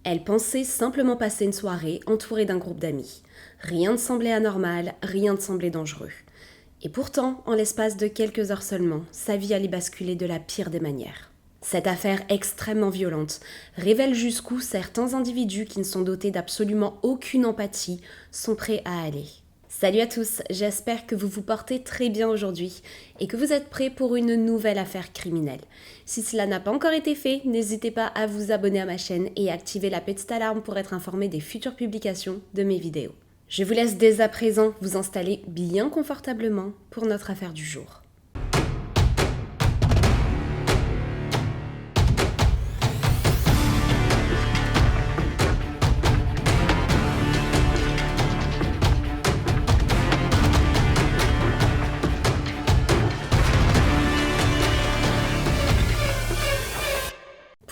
Elle pensait simplement passer une soirée entourée d'un groupe d'amis. Rien ne semblait anormal, rien ne semblait dangereux. Et pourtant, en l'espace de quelques heures seulement, sa vie allait basculer de la pire des manières. Cette affaire extrêmement violente révèle jusqu'où certains individus qui ne sont dotés d'absolument aucune empathie sont prêts à aller. Salut à tous, j'espère que vous vous portez très bien aujourd'hui et que vous êtes prêts pour une nouvelle affaire criminelle. Si cela n'a pas encore été fait, n'hésitez pas à vous abonner à ma chaîne et activer la petite alarme pour être informé des futures publications de mes vidéos. Je vous laisse dès à présent vous installer bien confortablement pour notre affaire du jour.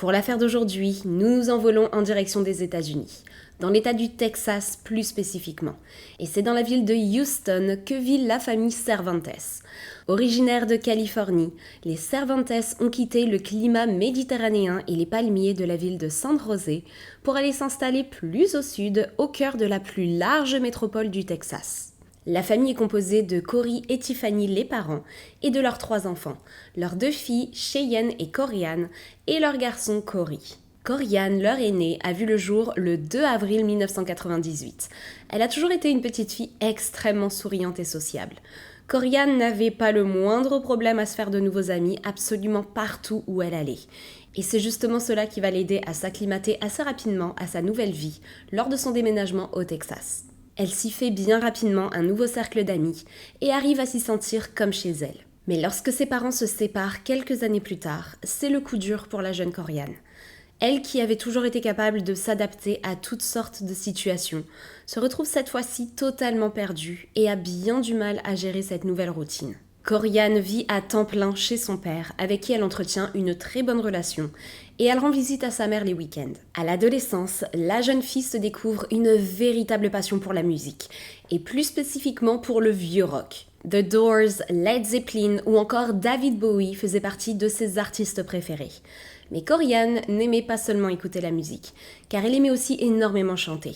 Pour l'affaire d'aujourd'hui, nous nous envolons en direction des États-Unis, dans l'État du Texas plus spécifiquement. Et c'est dans la ville de Houston que vit la famille Cervantes. Originaires de Californie, les Cervantes ont quitté le climat méditerranéen et les palmiers de la ville de San José pour aller s'installer plus au sud, au cœur de la plus large métropole du Texas. La famille est composée de Cory et Tiffany, les parents, et de leurs 3 enfants, leurs 2 filles, Cheyenne et Corianne, et leur garçon Cory. Corianne, leur aînée, a vu le jour le 2 avril 1998. Elle a toujours été une petite fille extrêmement souriante et sociable. Corianne n'avait pas le moindre problème à se faire de nouveaux amis absolument partout où elle allait. Et c'est justement cela qui va l'aider à s'acclimater assez rapidement à sa nouvelle vie lors de son déménagement au Texas. Elle s'y fait bien rapidement un nouveau cercle d'amis et arrive à s'y sentir comme chez elle. Mais lorsque ses parents se séparent quelques années plus tard, c'est le coup dur pour la jeune Corianne. Elle, qui avait toujours été capable de s'adapter à toutes sortes de situations, se retrouve cette fois-ci totalement perdue et a bien du mal à gérer cette nouvelle routine. Corianne vit à temps plein chez son père, avec qui elle entretient une très bonne relation, et elle rend visite à sa mère les week-ends. À l'adolescence, la jeune fille se découvre une véritable passion pour la musique, et plus spécifiquement pour le vieux rock. The Doors, Led Zeppelin ou encore David Bowie faisaient partie de ses artistes préférés. Mais Corianne n'aimait pas seulement écouter la musique, car elle aimait aussi énormément chanter.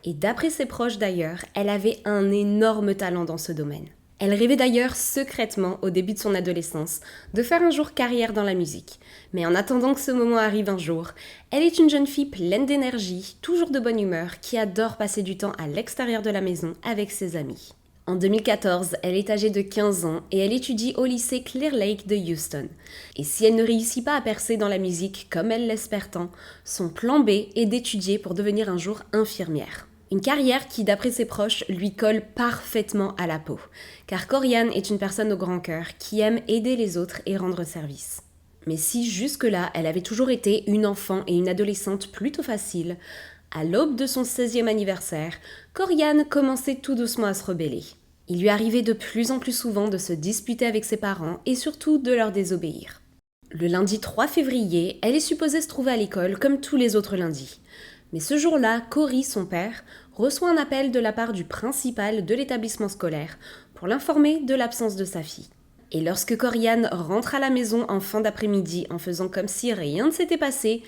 Et d'après ses proches d'ailleurs, elle avait un énorme talent dans ce domaine. Elle rêvait d'ailleurs secrètement, au début de son adolescence, de faire un jour carrière dans la musique. Mais en attendant que ce moment arrive un jour, elle est une jeune fille pleine d'énergie, toujours de bonne humeur, qui adore passer du temps à l'extérieur de la maison avec ses amis. En 2014, elle est âgée de 15 ans et elle étudie au lycée Clear Lake de Houston. Et si elle ne réussit pas à percer dans la musique comme elle l'espère tant, son plan B est d'étudier pour devenir un jour infirmière. Une carrière qui, d'après ses proches, lui colle parfaitement à la peau. Car Corianne est une personne au grand cœur qui aime aider les autres et rendre service. Mais si jusque-là, elle avait toujours été une enfant et une adolescente plutôt facile, à l'aube de son 16e anniversaire, Corianne commençait tout doucement à se rebeller. Il lui arrivait de plus en plus souvent de se disputer avec ses parents et surtout de leur désobéir. Le lundi 3 février, elle est supposée se trouver à l'école comme tous les autres lundis. Mais ce jour-là, Cory, son père, reçoit un appel de la part du principal de l'établissement scolaire pour l'informer de l'absence de sa fille. Et lorsque Corianne rentre à la maison en fin d'après-midi en faisant comme si rien ne s'était passé,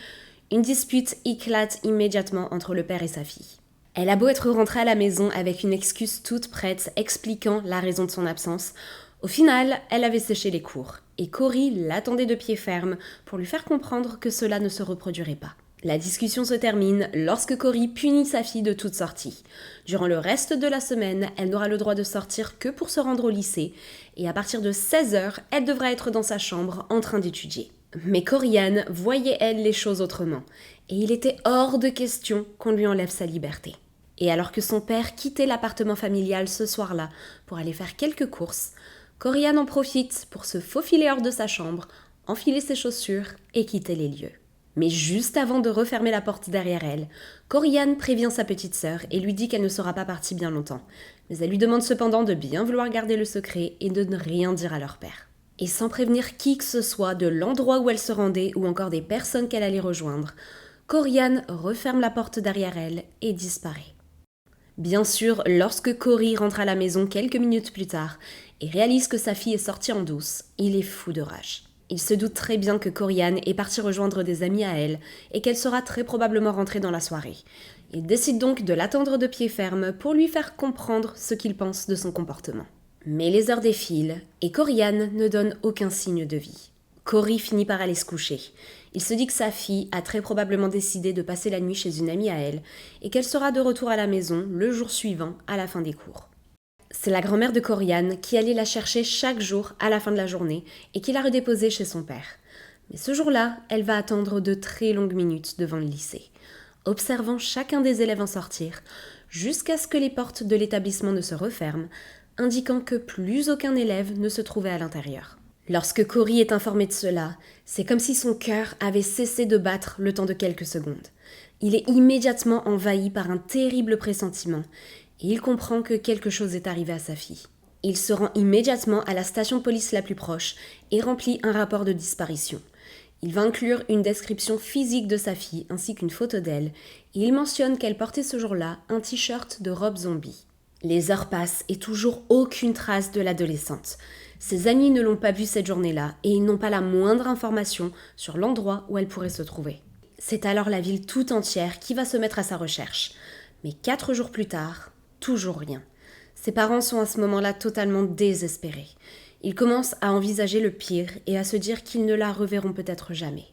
une dispute éclate immédiatement entre le père et sa fille. Elle a beau être rentrée à la maison avec une excuse toute prête expliquant la raison de son absence, au final, elle avait séché les cours et Cory l'attendait de pied ferme pour lui faire comprendre que cela ne se reproduirait pas. La discussion se termine lorsque Cory punit sa fille de toute sortie. Durant le reste de la semaine, elle n'aura le droit de sortir que pour se rendre au lycée et à partir de 16h, elle devra être dans sa chambre en train d'étudier. Mais Corianne voyait, elle, les choses autrement et il était hors de question qu'on lui enlève sa liberté. Et alors que son père quittait l'appartement familial ce soir-là pour aller faire quelques courses, Corianne en profite pour se faufiler hors de sa chambre, enfiler ses chaussures et quitter les lieux. Mais juste avant de refermer la porte derrière elle, Corianne prévient sa petite sœur et lui dit qu'elle ne sera pas partie bien longtemps. Mais elle lui demande cependant de bien vouloir garder le secret et de ne rien dire à leur père. Et sans prévenir qui que ce soit de l'endroit où elle se rendait ou encore des personnes qu'elle allait rejoindre, Corianne referme la porte derrière elle et disparaît. Bien sûr, lorsque Cory rentre à la maison quelques minutes plus tard et réalise que sa fille est sortie en douce, il est fou de rage. Il se doute très bien que Corianne est partie rejoindre des amis à elle et qu'elle sera très probablement rentrée dans la soirée. Il décide donc de l'attendre de pied ferme pour lui faire comprendre ce qu'il pense de son comportement. Mais les heures défilent et Corianne ne donne aucun signe de vie. Cory finit par aller se coucher. Il se dit que sa fille a très probablement décidé de passer la nuit chez une amie à elle et qu'elle sera de retour à la maison le jour suivant à la fin des cours. C'est la grand-mère de Corianne qui allait la chercher chaque jour à la fin de la journée et qui l'a redéposée chez son père. Mais ce jour-là, elle va attendre de très longues minutes devant le lycée, observant chacun des élèves en sortir, jusqu'à ce que les portes de l'établissement ne se referment, indiquant que plus aucun élève ne se trouvait à l'intérieur. Lorsque Cory est informé de cela, c'est comme si son cœur avait cessé de battre le temps de quelques secondes. Il est immédiatement envahi par un terrible pressentiment, et il comprend que quelque chose est arrivé à sa fille. Il se rend immédiatement à la station de police la plus proche et remplit un rapport de disparition. Il va inclure une description physique de sa fille ainsi qu'une photo d'elle, et il mentionne qu'elle portait ce jour-là un t-shirt de Rob Zombie. Les heures passent et toujours aucune trace de l'adolescente. Ses amis ne l'ont pas vue cette journée-là et ils n'ont pas la moindre information sur l'endroit où elle pourrait se trouver. C'est alors la ville tout entière qui va se mettre à sa recherche. Mais 4 jours plus tard, toujours rien. Ses parents sont à ce moment-là totalement désespérés. Ils commencent à envisager le pire et à se dire qu'ils ne la reverront peut-être jamais.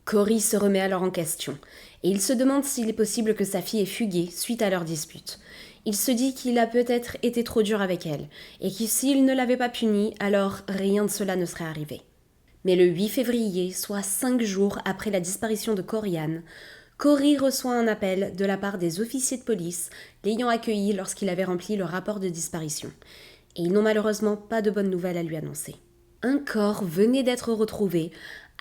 Cory se remet alors en question et il se demande s'il est possible que sa fille ait fugué suite à leur dispute. Il se dit qu'il a peut-être été trop dur avec elle et que s'il ne l'avait pas punie, alors rien de cela ne serait arrivé. Mais le 8 février, soit 5 jours après la disparition de Corianne, Cory reçoit un appel de la part des officiers de police l'ayant accueilli lorsqu'il avait rempli le rapport de disparition. Et ils n'ont malheureusement pas de bonnes nouvelles à lui annoncer. Un corps venait d'être retrouvé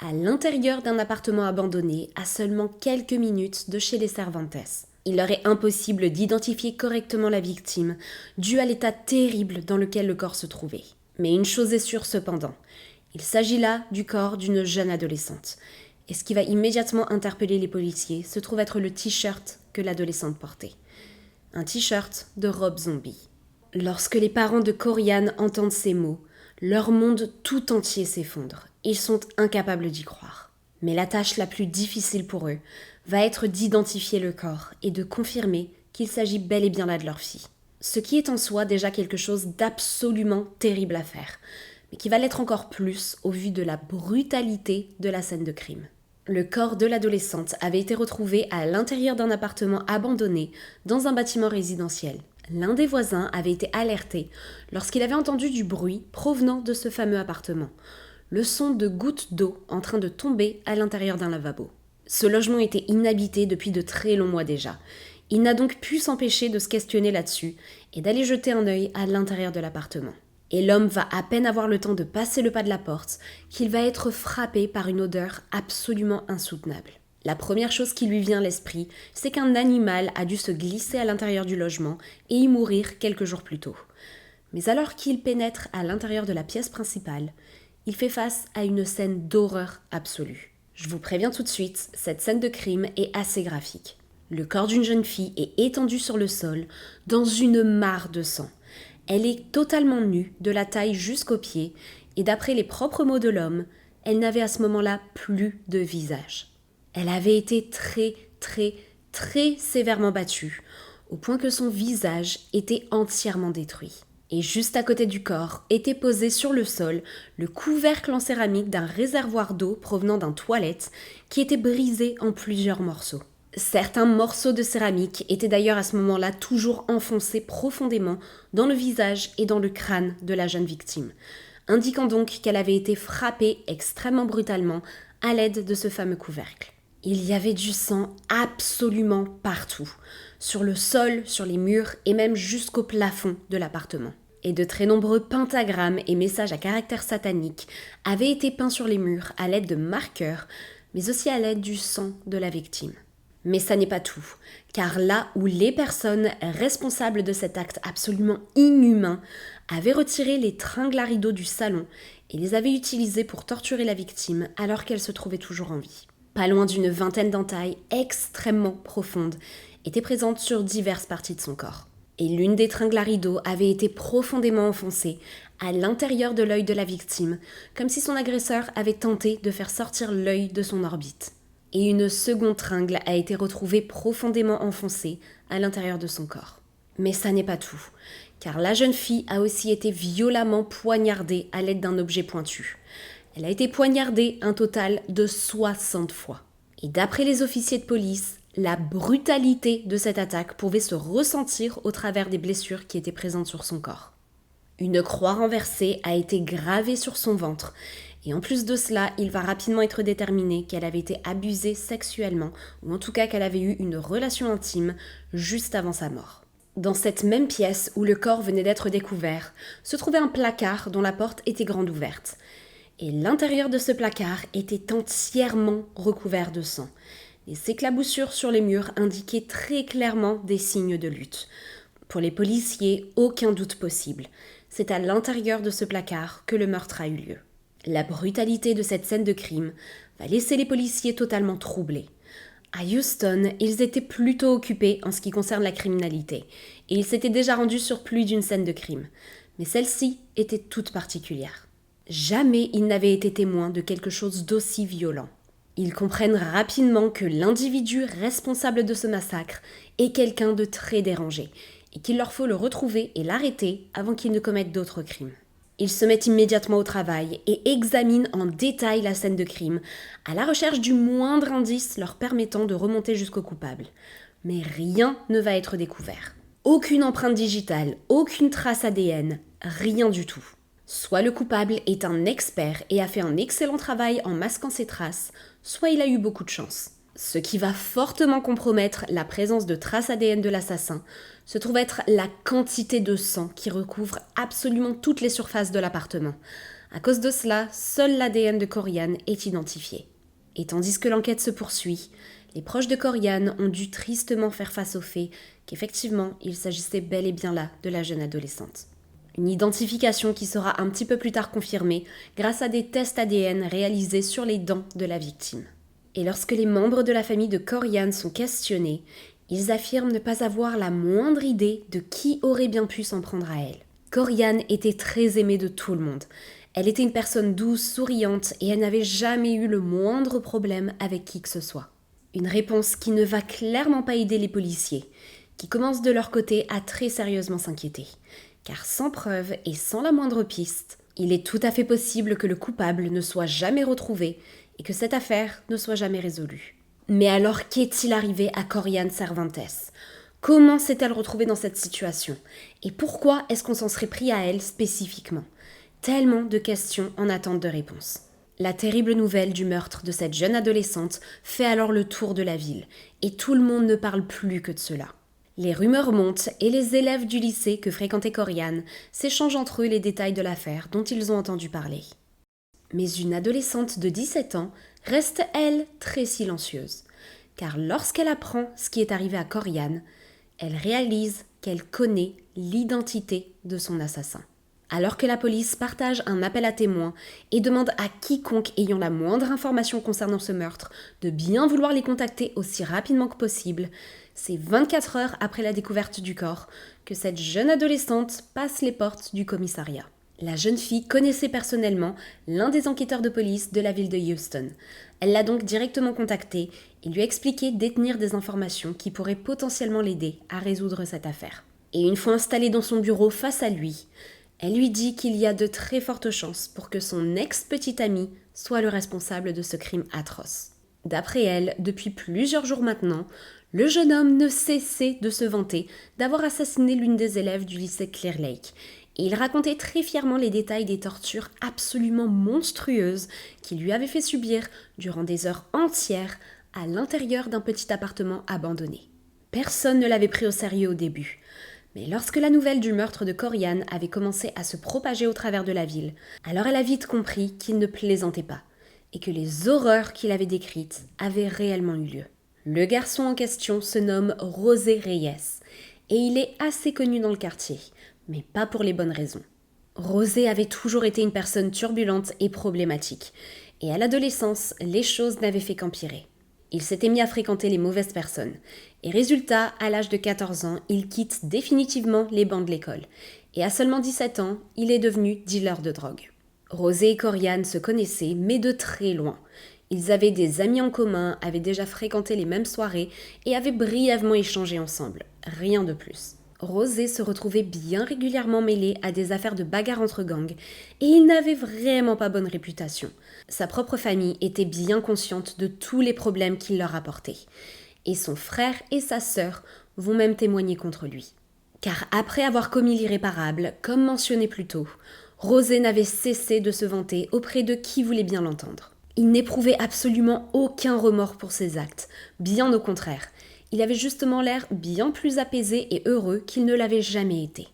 à l'intérieur d'un appartement abandonné à seulement quelques minutes de chez les Cervantes. Il leur est impossible d'identifier correctement la victime, dû à l'état terrible dans lequel le corps se trouvait. Mais une chose est sûre cependant, il s'agit là du corps d'une jeune adolescente. Et ce qui va immédiatement interpeller les policiers se trouve être le t-shirt que l'adolescente portait. Un t-shirt de Rob Zombie. Lorsque les parents de Corianne entendent ces mots, leur monde tout entier s'effondre. Ils sont incapables d'y croire. Mais la tâche la plus difficile pour eux va être d'identifier le corps et de confirmer qu'il s'agit bel et bien là de leur fille. Ce qui est en soi déjà quelque chose d'absolument terrible à faire, mais qui va l'être encore plus au vu de la brutalité de la scène de crime. Le corps de l'adolescente avait été retrouvé à l'intérieur d'un appartement abandonné dans un bâtiment résidentiel. L'un des voisins avait été alerté lorsqu'il avait entendu du bruit provenant de ce fameux appartement, le son de gouttes d'eau en train de tomber à l'intérieur d'un lavabo. Ce logement était inhabité depuis de très longs mois déjà. Il n'a donc pu s'empêcher de se questionner là-dessus et d'aller jeter un œil à l'intérieur de l'appartement. Et l'homme va à peine avoir le temps de passer le pas de la porte qu'il va être frappé par une odeur absolument insoutenable. La première chose qui lui vient à l'esprit, c'est qu'un animal a dû se glisser à l'intérieur du logement et y mourir quelques jours plus tôt. Mais alors qu'il pénètre à l'intérieur de la pièce principale, il fait face à une scène d'horreur absolue. Je vous préviens tout de suite, cette scène de crime est assez graphique. Le corps d'une jeune fille est étendu sur le sol, dans une mare de sang. Elle est totalement nue, de la taille jusqu'aux pieds, et d'après les propres mots de l'homme, elle n'avait à ce moment-là plus de visage. Elle avait été très sévèrement battue, au point que son visage était entièrement détruit. Et juste à côté du corps était posé sur le sol le couvercle en céramique d'un réservoir d'eau provenant d'un toilette qui était brisé en plusieurs morceaux. Certains morceaux de céramique étaient d'ailleurs à ce moment-là toujours enfoncés profondément dans le visage et dans le crâne de la jeune victime, indiquant donc qu'elle avait été frappée extrêmement brutalement à l'aide de ce fameux couvercle. Il y avait du sang absolument partout, sur le sol, sur les murs et même jusqu'au plafond de l'appartement. Et de très nombreux pentagrammes et messages à caractère satanique avaient été peints sur les murs à l'aide de marqueurs, mais aussi à l'aide du sang de la victime. Mais ça n'est pas tout, car là où les personnes responsables de cet acte absolument inhumain avaient retiré les tringles à rideaux du salon et les avaient utilisés pour torturer la victime alors qu'elle se trouvait toujours en vie. Pas loin d'une vingtaine d'entailles extrêmement profondes étaient présentes sur diverses parties de son corps. Et l'une des tringles à rideau avait été profondément enfoncée à l'intérieur de l'œil de la victime, comme si son agresseur avait tenté de faire sortir l'œil de son orbite. Et une seconde tringle a été retrouvée profondément enfoncée à l'intérieur de son corps. Mais ça n'est pas tout, car la jeune fille a aussi été violemment poignardée à l'aide d'un objet pointu. Elle a été poignardée un total de 60 fois. Et d'après les officiers de police, la brutalité de cette attaque pouvait se ressentir au travers des blessures qui étaient présentes sur son corps. Une croix renversée a été gravée sur son ventre, et en plus de cela, il va rapidement être déterminé qu'elle avait été abusée sexuellement, ou en tout cas qu'elle avait eu une relation intime juste avant sa mort. Dans cette même pièce où le corps venait d'être découvert, se trouvait un placard dont la porte était grande ouverte. Et l'intérieur de ce placard était entièrement recouvert de sang. Les éclaboussures sur les murs indiquaient très clairement des signes de lutte. Pour les policiers, aucun doute possible. C'est à l'intérieur de ce placard que le meurtre a eu lieu. La brutalité de cette scène de crime va laisser les policiers totalement troublés. À Houston, ils étaient plutôt occupés en ce qui concerne la criminalité, et ils s'étaient déjà rendus sur plus d'une scène de crime. Mais celle-ci était toute particulière. Jamais ils n'avaient été témoins de quelque chose d'aussi violent. Ils comprennent rapidement que l'individu responsable de ce massacre est quelqu'un de très dérangé, et qu'il leur faut le retrouver et l'arrêter avant qu'il ne commette d'autres crimes. Ils se mettent immédiatement au travail et examinent en détail la scène de crime, à la recherche du moindre indice leur permettant de remonter jusqu'au coupable. Mais rien ne va être découvert. Aucune empreinte digitale, aucune trace ADN, rien du tout. Soit le coupable est un expert et a fait un excellent travail en masquant ses traces, soit il a eu beaucoup de chance. Ce qui va fortement compromettre la présence de traces ADN de l'assassin se trouve être la quantité de sang qui recouvre absolument toutes les surfaces de l'appartement. À cause de cela, seul l'ADN de Corian est identifié. Et tandis que l'enquête se poursuit, les proches de Corian ont dû tristement faire face au fait qu'effectivement, il s'agissait bel et bien là de la jeune adolescente. Une identification qui sera un petit peu plus tard confirmée grâce à des tests ADN réalisés sur les dents de la victime. Et lorsque les membres de la famille de Corian sont questionnés, ils affirment ne pas avoir la moindre idée de qui aurait bien pu s'en prendre à elle. Corian était très aimée de tout le monde. Elle était une personne douce, souriante, et elle n'avait jamais eu le moindre problème avec qui que ce soit. Une réponse qui ne va clairement pas aider les policiers, qui commencent de leur côté à très sérieusement s'inquiéter. Car sans preuve et sans la moindre piste, il est tout à fait possible que le coupable ne soit jamais retrouvé et que cette affaire ne soit jamais résolue. Mais alors qu'est-il arrivé à Corian Cervantes ? Comment s'est-elle retrouvée dans cette situation ? Et pourquoi est-ce qu'on s'en serait pris à elle spécifiquement ? Tellement de questions en attente de réponse. La terrible nouvelle du meurtre de cette jeune adolescente fait alors le tour de la ville, et tout le monde ne parle plus que de cela. Les rumeurs montent et les élèves du lycée que fréquentait Corian s'échangent entre eux les détails de l'affaire dont ils ont entendu parler. Mais une adolescente de 17 ans reste, elle, très silencieuse, car lorsqu'elle apprend ce qui est arrivé à Corian, elle réalise qu'elle connaît l'identité de son assassin. Alors que la police partage un appel à témoins et demande à quiconque ayant la moindre information concernant ce meurtre de bien vouloir les contacter aussi rapidement que possible, c'est 24 heures après la découverte du corps que cette jeune adolescente passe les portes du commissariat. La jeune fille connaissait personnellement l'un des enquêteurs de police de la ville de Houston. Elle l'a donc directement contacté et lui a expliqué détenir des informations qui pourraient potentiellement l'aider à résoudre cette affaire. Et une fois installée dans son bureau face à lui, elle lui dit qu'il y a de très fortes chances pour que son ex-petite amie soit le responsable de ce crime atroce. D'après elle, depuis plusieurs jours maintenant, le jeune homme ne cessait de se vanter d'avoir assassiné l'une des élèves du lycée Clear Lake. Et il racontait très fièrement les détails des tortures absolument monstrueuses qu'il lui avait fait subir durant des heures entières à l'intérieur d'un petit appartement abandonné. Personne ne l'avait pris au sérieux au début. Mais lorsque la nouvelle du meurtre de Corian avait commencé à se propager au travers de la ville, alors elle a vite compris qu'il ne plaisantait pas et que les horreurs qu'il avait décrites avaient réellement eu lieu. Le garçon en question se nomme José Reyes et il est assez connu dans le quartier, mais pas pour les bonnes raisons. José avait toujours été une personne turbulente et problématique, et à l'adolescence, les choses n'avaient fait qu'empirer. Il s'était mis à fréquenter les mauvaises personnes. Et résultat, à l'âge de 14 ans, il quitte définitivement les bancs de l'école. Et à seulement 17 ans, il est devenu dealer de drogue. Rosé et Coriane se connaissaient, mais de très loin. Ils avaient des amis en commun, avaient déjà fréquenté les mêmes soirées et avaient brièvement échangé ensemble. Rien de plus. Rosé se retrouvait bien régulièrement mêlé à des affaires de bagarres entre gangs et il n'avait vraiment pas bonne réputation. Sa propre famille était bien consciente de tous les problèmes qu'il leur apportait. Et son frère et sa sœur vont même témoigner contre lui. Car après avoir commis l'irréparable, comme mentionné plus tôt, Rosé n'avait cessé de se vanter auprès de qui voulait bien l'entendre. Il n'éprouvait absolument aucun remords pour ses actes, bien au contraire. Il avait justement l'air bien plus apaisé et heureux qu'il ne l'avait jamais été.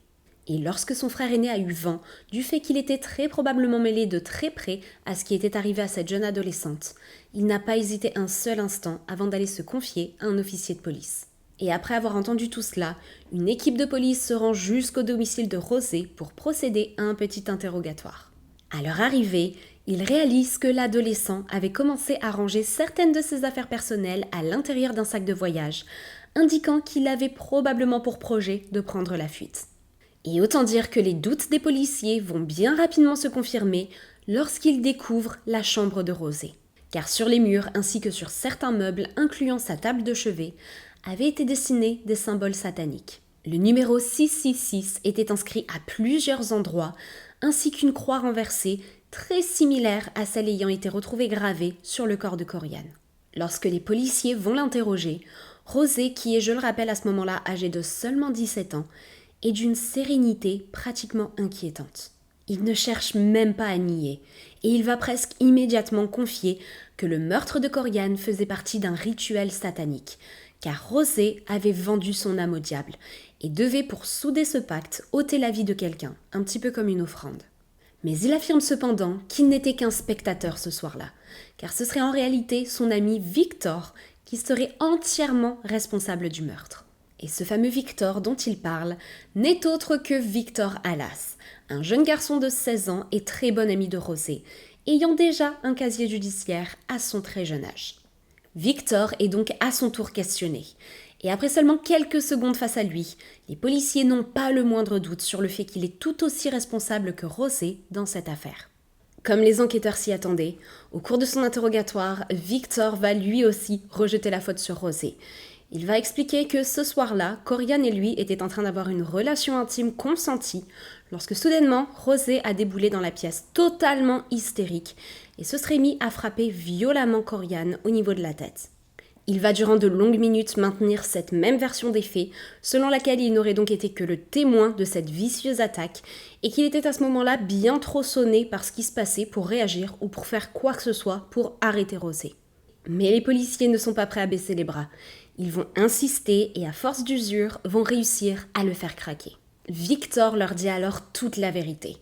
Et lorsque son frère aîné a eu vent du fait qu'il était très probablement mêlé de très près à ce qui était arrivé à cette jeune adolescente, il n'a pas hésité un seul instant avant d'aller se confier à un officier de police. Et après avoir entendu tout cela, une équipe de police se rend jusqu'au domicile de Rosé pour procéder à un petit interrogatoire. À leur arrivée, ils réalisent que l'adolescent avait commencé à ranger certaines de ses affaires personnelles à l'intérieur d'un sac de voyage, indiquant qu'il avait probablement pour projet de prendre la fuite. Et autant dire que les doutes des policiers vont bien rapidement se confirmer lorsqu'ils découvrent la chambre de Rosé. Car sur les murs ainsi que sur certains meubles, incluant sa table de chevet, avaient été dessinés des symboles sataniques. Le numéro 666 était inscrit à plusieurs endroits, ainsi qu'une croix renversée très similaire à celle ayant été retrouvée gravée sur le corps de Coriane. Lorsque les policiers vont l'interroger, Rosé, qui est, je le rappelle à ce moment-là, âgé de seulement 17 ans, est d'une sérénité pratiquement inquiétante. Il ne cherche même pas à nier, et il va presque immédiatement confier que le meurtre de Coriane faisait partie d'un rituel satanique, car Rosé avait vendu son âme au diable, et devait pour souder ce pacte ôter la vie de quelqu'un, un petit peu comme une offrande. Mais il affirme cependant qu'il n'était qu'un spectateur ce soir-là, car ce serait en réalité son ami Victor qui serait entièrement responsable du meurtre. Et ce fameux Victor dont il parle n'est autre que Victor Alas, un jeune garçon de 16 ans et très bon ami de Rosé, ayant déjà un casier judiciaire à son très jeune âge. Victor est donc à son tour questionné, et après seulement quelques secondes face à lui, les policiers n'ont pas le moindre doute sur le fait qu'il est tout aussi responsable que Rosé dans cette affaire. Comme les enquêteurs s'y attendaient, au cours de son interrogatoire, Victor va lui aussi rejeter la faute sur Rosé. Il va expliquer que ce soir-là, Coriane et lui étaient en train d'avoir une relation intime consentie lorsque soudainement Rosé a déboulé dans la pièce totalement hystérique et se serait mis à frapper violemment Coriane au niveau de la tête. Il va durant de longues minutes maintenir cette même version des faits, selon laquelle il n'aurait donc été que le témoin de cette vicieuse attaque et qu'il était à ce moment-là bien trop sonné par ce qui se passait pour réagir ou pour faire quoi que ce soit pour arrêter Rosé. Mais les policiers ne sont pas prêts à baisser les bras. Ils vont insister et à force d'usure vont réussir à le faire craquer. Victor leur dit alors toute la vérité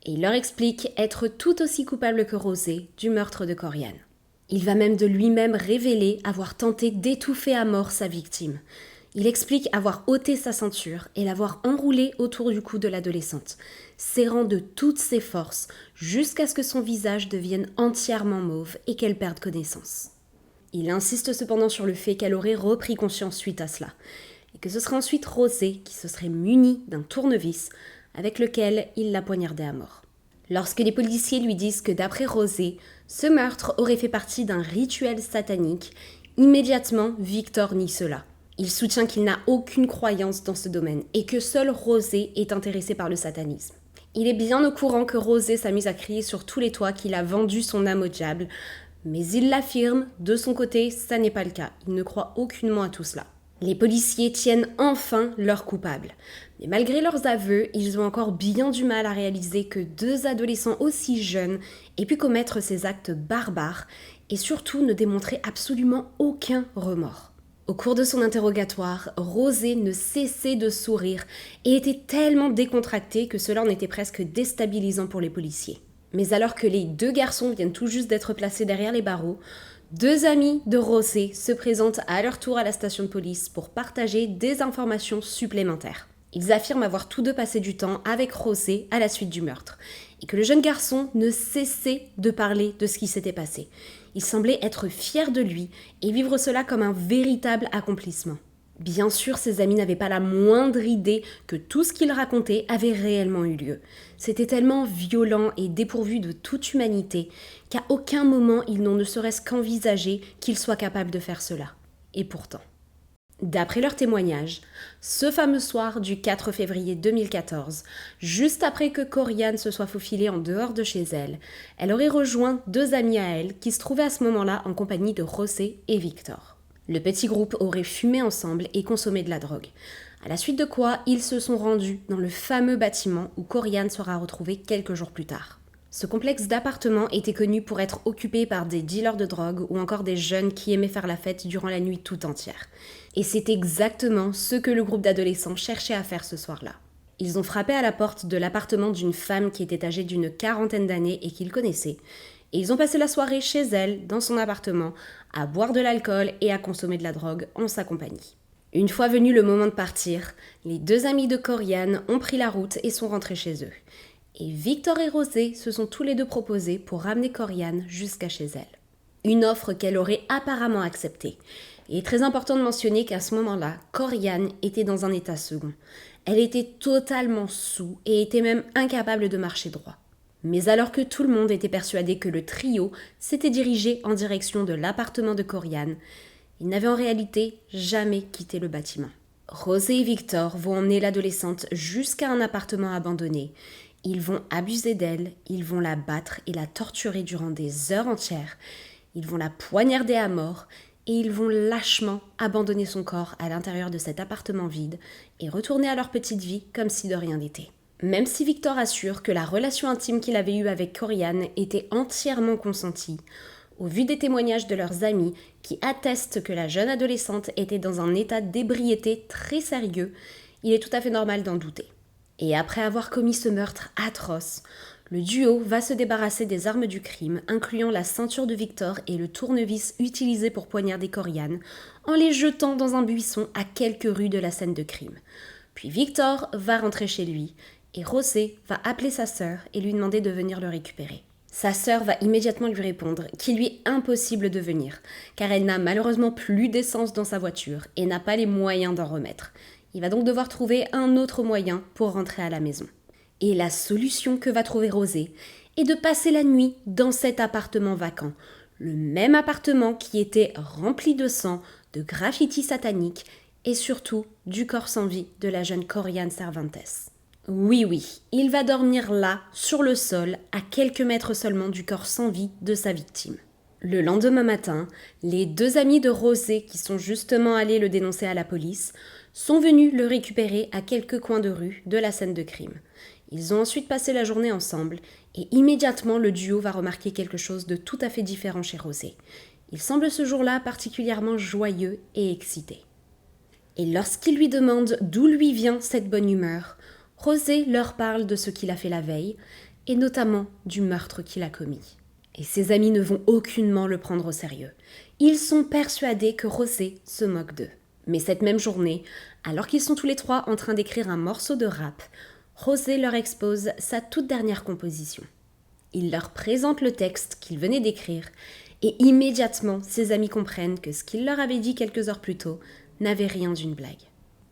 et il leur explique être tout aussi coupable que Rosé du meurtre de Coriane. Il va même de lui-même révéler avoir tenté d'étouffer à mort sa victime. Il explique avoir ôté sa ceinture et l'avoir enroulée autour du cou de l'adolescente, serrant de toutes ses forces jusqu'à ce que son visage devienne entièrement mauve et qu'elle perde connaissance. Il insiste cependant sur le fait qu'elle aurait repris conscience suite à cela, et que ce serait ensuite Rosé qui se serait muni d'un tournevis avec lequel il la poignardait à mort. Lorsque les policiers lui disent que d'après Rosé, ce meurtre aurait fait partie d'un rituel satanique, immédiatement Victor nie cela. Il soutient qu'il n'a aucune croyance dans ce domaine et que seul Rosé est intéressé par le satanisme. Il est bien au courant que Rosé s'amuse à crier sur tous les toits qu'il a vendu son âme au diable, mais il l'affirme, de son côté, ça n'est pas le cas. Il ne croit aucunement à tout cela. Les policiers tiennent enfin leur coupable. Mais malgré leurs aveux, ils ont encore bien du mal à réaliser que deux adolescents aussi jeunes aient pu commettre ces actes barbares et surtout ne démontrer absolument aucun remords. Au cours de son interrogatoire, Rosé ne cessait de sourire et était tellement décontractée que cela en était presque déstabilisant pour les policiers. Mais alors que les deux garçons viennent tout juste d'être placés derrière les barreaux, deux amis de Rosé se présentent à leur tour à la station de police pour partager des informations supplémentaires. Ils affirment avoir tous deux passé du temps avec Rosé à la suite du meurtre et que le jeune garçon ne cessait de parler de ce qui s'était passé. Il semblait être fier de lui et vivre cela comme un véritable accomplissement. Bien sûr, ses amis n'avaient pas la moindre idée que tout ce qu'il racontait avait réellement eu lieu. C'était tellement violent et dépourvu de toute humanité qu'à aucun moment ils n'ont ne serait-ce qu'envisagé qu'il soit capable de faire cela. Et pourtant, d'après leurs témoignages, ce fameux soir du 4 février 2014, juste après que Corianne se soit faufilée en dehors de chez elle, elle aurait rejoint 2 amis à elle qui se trouvaient à ce moment-là en compagnie de José et Victor. Le petit groupe aurait fumé ensemble et consommé de la drogue, à la suite de quoi ils se sont rendus dans le fameux bâtiment où Corianne sera retrouvée quelques jours plus tard. Ce complexe d'appartements était connu pour être occupé par des dealers de drogue ou encore des jeunes qui aimaient faire la fête durant la nuit tout entière. Et c'est exactement ce que le groupe d'adolescents cherchait à faire ce soir-là. Ils ont frappé à la porte de l'appartement d'une femme qui était âgée d'une 40aine d'années et qu'ils connaissaient, et ils ont passé la soirée chez elle, dans son appartement, à boire de l'alcool et à consommer de la drogue en sa compagnie. Une fois venu le moment de partir, les 2 amis de Corianne ont pris la route et sont rentrés chez eux. Et Victor et José se sont tous les 2 proposés pour ramener Corianne jusqu'à chez elle. Une offre qu'elle aurait apparemment acceptée. Il est très important de mentionner qu'à ce moment-là, Corianne était dans un état second. Elle était totalement saoule et était même incapable de marcher droit. Mais alors que tout le monde était persuadé que le trio s'était dirigé en direction de l'appartement de Corianne, ils n'avaient en réalité jamais quitté le bâtiment. José et Victor vont emmener l'adolescente jusqu'à un appartement abandonné. Ils vont abuser d'elle, ils vont la battre et la torturer durant des heures entières. Ils vont la poignarder à mort et ils vont lâchement abandonner son corps à l'intérieur de cet appartement vide et retourner à leur petite vie comme si de rien n'était. Même si Victor assure que la relation intime qu'il avait eue avec Corianne était entièrement consentie, au vu des témoignages de leurs amis qui attestent que la jeune adolescente était dans un état d'ébriété très sérieux, il est tout à fait normal d'en douter. Et après avoir commis ce meurtre atroce, le duo va se débarrasser des armes du crime, incluant la ceinture de Victor et le tournevis utilisé pour poignarder Corianne, en les jetant dans un buisson à quelques rues de la scène de crime. Puis Victor va rentrer chez lui, et José va appeler sa sœur et lui demander de venir le récupérer. Sa sœur va immédiatement lui répondre qu'il lui est impossible de venir, car elle n'a malheureusement plus d'essence dans sa voiture et n'a pas les moyens d'en remettre. Il va donc devoir trouver un autre moyen pour rentrer à la maison. Et la solution que va trouver José est de passer la nuit dans cet appartement vacant, le même appartement qui était rempli de sang, de graffitis sataniques et surtout du corps sans vie de la jeune Corianne Cervantes. Oui, il va dormir là, sur le sol, à quelques mètres seulement du corps sans vie de sa victime. Le lendemain matin, les 2 amis de José, qui sont justement allés le dénoncer à la police, sont venus le récupérer à quelques coins de rue de la scène de crime. Ils ont ensuite passé la journée ensemble, et immédiatement le duo va remarquer quelque chose de tout à fait différent chez José. Il semble ce jour-là particulièrement joyeux et excité. Et lorsqu'il lui demande d'où lui vient cette bonne humeur, José leur parle de ce qu'il a fait la veille, et notamment du meurtre qu'il a commis. Et ses amis ne vont aucunement le prendre au sérieux. Ils sont persuadés que José se moque d'eux. Mais cette même journée, alors qu'ils sont tous les 3 en train d'écrire un morceau de rap, José leur expose sa toute dernière composition. Il leur présente le texte qu'il venait d'écrire, et immédiatement ses amis comprennent que ce qu'il leur avait dit quelques heures plus tôt n'avait rien d'une blague.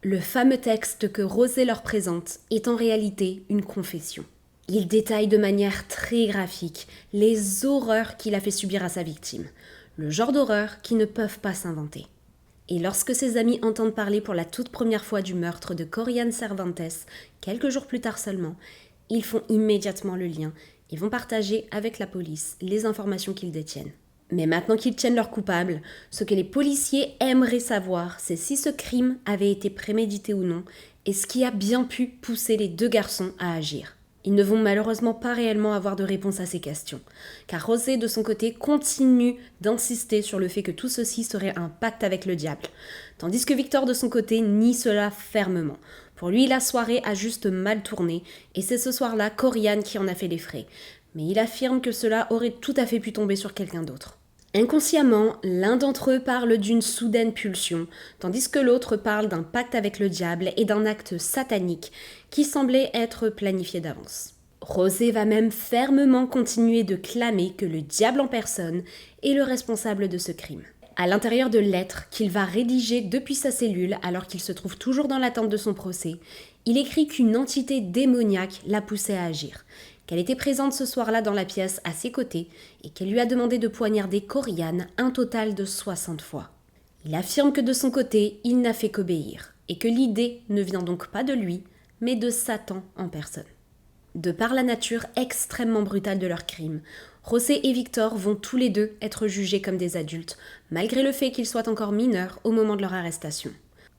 Le fameux texte que José leur présente est en réalité une confession. Il détaille de manière très graphique les horreurs qu'il a fait subir à sa victime, le genre d'horreurs qui ne peuvent pas s'inventer. Et lorsque ses amis entendent parler pour la toute première fois du meurtre de Corianne Cervantes, quelques jours plus tard seulement, ils font immédiatement le lien et vont partager avec la police les informations qu'ils détiennent. Mais maintenant qu'ils tiennent leur coupable, ce que les policiers aimeraient savoir, c'est si ce crime avait été prémédité ou non, et ce qui a bien pu pousser les 2 garçons à agir. Ils ne vont malheureusement pas réellement avoir de réponse à ces questions, car José de son côté continue d'insister sur le fait que tout ceci serait un pacte avec le diable, tandis que Victor de son côté nie cela fermement. Pour lui, la soirée a juste mal tourné, et c'est ce soir-là Corianne qui en a fait les frais, mais il affirme que cela aurait tout à fait pu tomber sur quelqu'un d'autre. Inconsciemment, l'un d'entre eux parle d'une soudaine pulsion, tandis que l'autre parle d'un pacte avec le diable et d'un acte satanique qui semblait être planifié d'avance. Rosé va même fermement continuer de clamer que le diable en personne est le responsable de ce crime. À l'intérieur de lettres qu'il va rédiger depuis sa cellule alors qu'il se trouve toujours dans l'attente de son procès, il écrit qu'une entité démoniaque l'a poussé à agir, qu'elle était présente ce soir-là dans la pièce à ses côtés et qu'elle lui a demandé de poignarder Corianne un total de 60 fois. Il affirme que de son côté, il n'a fait qu'obéir et que l'idée ne vient donc pas de lui, mais de Satan en personne. De par la nature extrêmement brutale de leur crime, José et Victor vont tous les deux être jugés comme des adultes, malgré le fait qu'ils soient encore mineurs au moment de leur arrestation.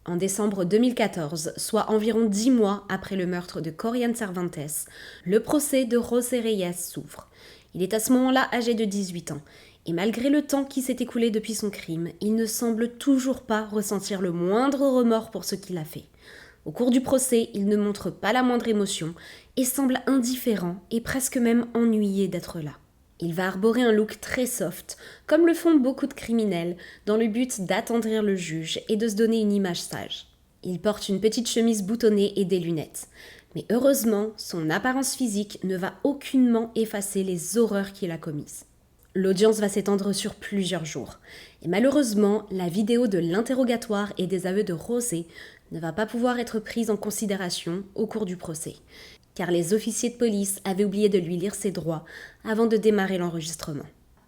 En décembre 2014, soit environ 10 mois après le meurtre de Corianne Cervantes, le procès de José Reyes s'ouvre. Il est à ce moment-là âgé de 18 ans, et malgré le temps qui s'est écoulé depuis son crime, il ne semble toujours pas ressentir le moindre remords pour ce qu'il a fait. Au cours du procès, il ne montre pas la moindre émotion et semble indifférent et presque même ennuyé d'être là. Il va arborer un look très soft, comme le font beaucoup de criminels, dans le but d'attendrir le juge et de se donner une image sage. Il porte une petite chemise boutonnée et des lunettes. Mais heureusement, son apparence physique ne va aucunement effacer les horreurs qu'il a commises. L'audience va s'étendre sur plusieurs jours. Et malheureusement, la vidéo de l'interrogatoire et des aveux de José ne va pas pouvoir être prise en considération au cours du procès, car les officiers de police avaient oublié de lui lire ses droits avant de démarrer l'enregistrement.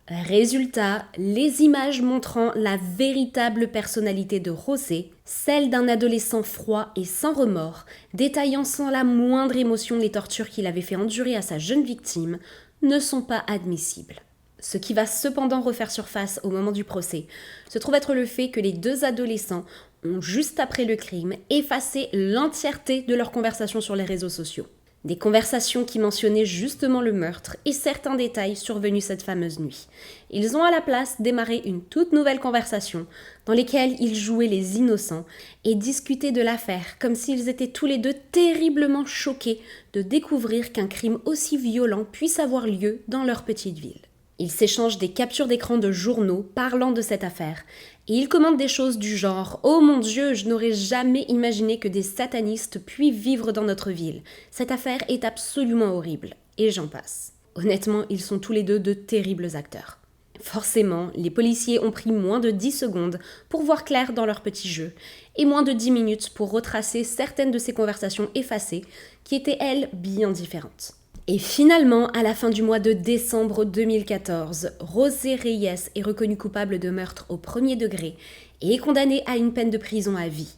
Résultat, les images montrant la véritable personnalité de José, celle d'un adolescent froid et sans remords, détaillant sans la moindre émotion les tortures qu'il avait fait endurer à sa jeune victime, ne sont pas admissibles. Ce qui va cependant refaire surface au moment du procès se trouve être le fait que les deux adolescents ont, juste après le crime, effacé l'entièreté de leur conversation sur les réseaux sociaux. Des conversations qui mentionnaient justement le meurtre et certains détails survenus cette fameuse nuit. Ils ont à la place démarré une toute nouvelle conversation dans laquelle ils jouaient les innocents et discutaient de l'affaire comme s'ils étaient tous les deux terriblement choqués de découvrir qu'un crime aussi violent puisse avoir lieu dans leur petite ville. Ils s'échangent des captures d'écran de journaux parlant de cette affaire et ils commentent des choses du genre « Oh mon Dieu, je n'aurais jamais imaginé que des satanistes puissent vivre dans notre ville. Cette affaire est absolument horrible. » Et j'en passe. Honnêtement, ils sont tous les deux de terribles acteurs. Forcément, les policiers ont pris moins de 10 secondes pour voir clair dans leur petit jeu et moins de 10 minutes pour retracer certaines de ces conversations effacées qui étaient, elles, bien différentes. Et finalement, à la fin du mois de décembre 2014, José Reyes est reconnu coupable de meurtre au premier degré et est condamné à une peine de prison à vie.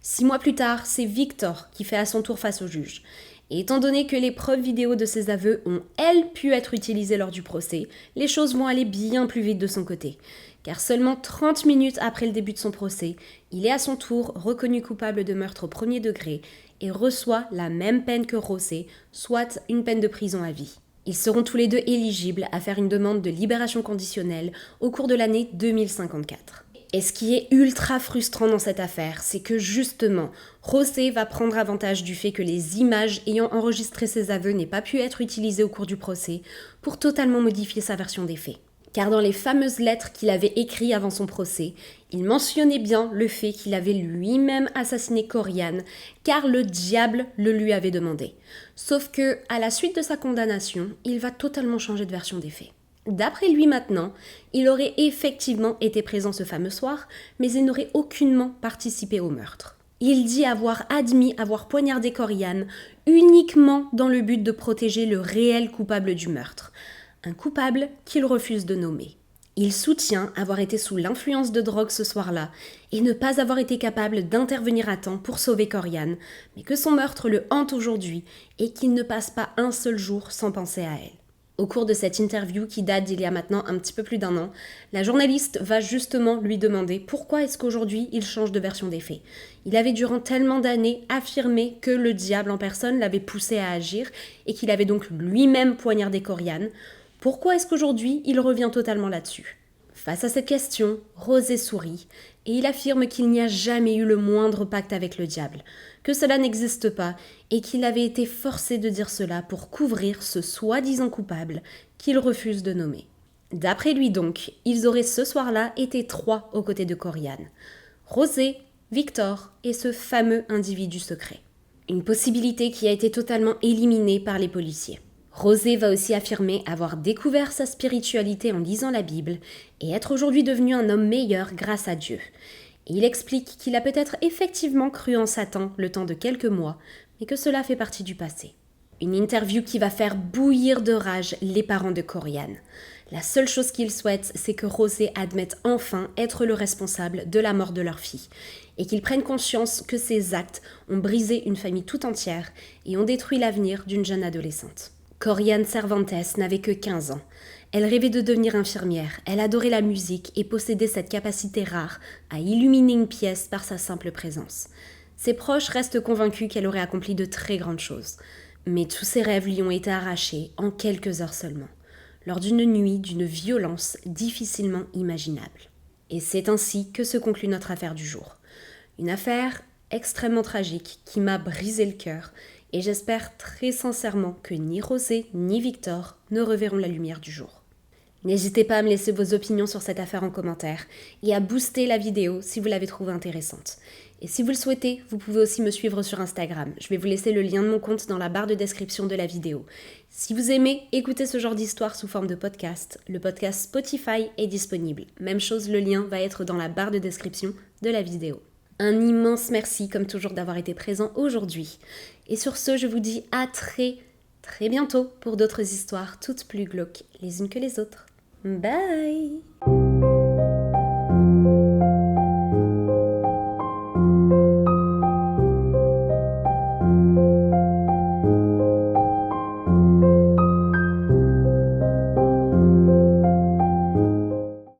6 mois plus tard, c'est Victor qui fait à son tour face au juge. Et étant donné que les preuves vidéo de ses aveux ont, elles, pu être utilisées lors du procès, les choses vont aller bien plus vite de son côté. Car seulement 30 minutes après le début de son procès, il est à son tour reconnu coupable de meurtre au premier degré et reçoit la même peine que José, soit une peine de prison à vie. Ils seront tous les deux éligibles à faire une demande de libération conditionnelle au cours de l'année 2054. Et ce qui est ultra frustrant dans cette affaire, c'est que justement, José va prendre avantage du fait que les images ayant enregistré ses aveux n'aient pas pu être utilisées au cours du procès pour totalement modifier sa version des faits. Car dans les fameuses lettres qu'il avait écrites avant son procès, il mentionnait bien le fait qu'il avait lui-même assassiné Corianne, car le diable le lui avait demandé. Sauf que, à la suite de sa condamnation, il va totalement changer de version des faits. D'après lui maintenant, il aurait effectivement été présent ce fameux soir, mais il n'aurait aucunement participé au meurtre. Il dit avoir admis avoir poignardé Corianne uniquement dans le but de protéger le réel coupable du meurtre. Un coupable qu'il refuse de nommer. Il soutient avoir été sous l'influence de drogue ce soir-là et ne pas avoir été capable d'intervenir à temps pour sauver Corianne, mais que son meurtre le hante aujourd'hui et qu'il ne passe pas un seul jour sans penser à elle. Au cours de cette interview qui date d'il y a maintenant un petit peu plus d'1 an, la journaliste va justement lui demander pourquoi est-ce qu'aujourd'hui il change de version des faits. Il avait durant tellement d'années affirmé que le diable en personne l'avait poussé à agir et qu'il avait donc lui-même poignardé Corianne. Pourquoi est-ce qu'aujourd'hui, il revient totalement là-dessus ? Face à cette question, José sourit et il affirme qu'il n'y a jamais eu le moindre pacte avec le diable, que cela n'existe pas et qu'il avait été forcé de dire cela pour couvrir ce soi-disant coupable qu'il refuse de nommer. D'après lui donc, ils auraient ce soir-là été 3 aux côtés de Corianne. José, Victor et ce fameux individu secret. Une possibilité qui a été totalement éliminée par les policiers. Rosé va aussi affirmer avoir découvert sa spiritualité en lisant la Bible et être aujourd'hui devenu un homme meilleur grâce à Dieu. Et il explique qu'il a peut-être effectivement cru en Satan le temps de quelques mois, mais que cela fait partie du passé. Une interview qui va faire bouillir de rage les parents de Corianne. La seule chose qu'ils souhaitent, c'est que Rosé admette enfin être le responsable de la mort de leur fille, et qu'ils prennent conscience que ces actes ont brisé une famille tout entière et ont détruit l'avenir d'une jeune adolescente. Corianne Cervantes n'avait que 15 ans. Elle rêvait de devenir infirmière, elle adorait la musique et possédait cette capacité rare à illuminer une pièce par sa simple présence. Ses proches restent convaincus qu'elle aurait accompli de très grandes choses. Mais tous ses rêves lui ont été arrachés en quelques heures seulement, lors d'une nuit d'une violence difficilement imaginable. Et c'est ainsi que se conclut notre affaire du jour. Une affaire extrêmement tragique qui m'a brisé le cœur et j'espère très sincèrement que ni Rosé ni Victor ne reverront la lumière du jour. N'hésitez pas à me laisser vos opinions sur cette affaire en commentaire et à booster la vidéo si vous l'avez trouvée intéressante. Et si vous le souhaitez, vous pouvez aussi me suivre sur Instagram. Je vais vous laisser le lien de mon compte dans la barre de description de la vidéo. Si vous aimez écouter ce genre d'histoire sous forme de podcast, le podcast Spotify est disponible. Même chose, le lien va être dans la barre de description de la vidéo. Un immense merci comme toujours d'avoir été présent aujourd'hui. Et sur ce, je vous dis à très bientôt pour d'autres histoires toutes plus glauques les unes que les autres. Bye!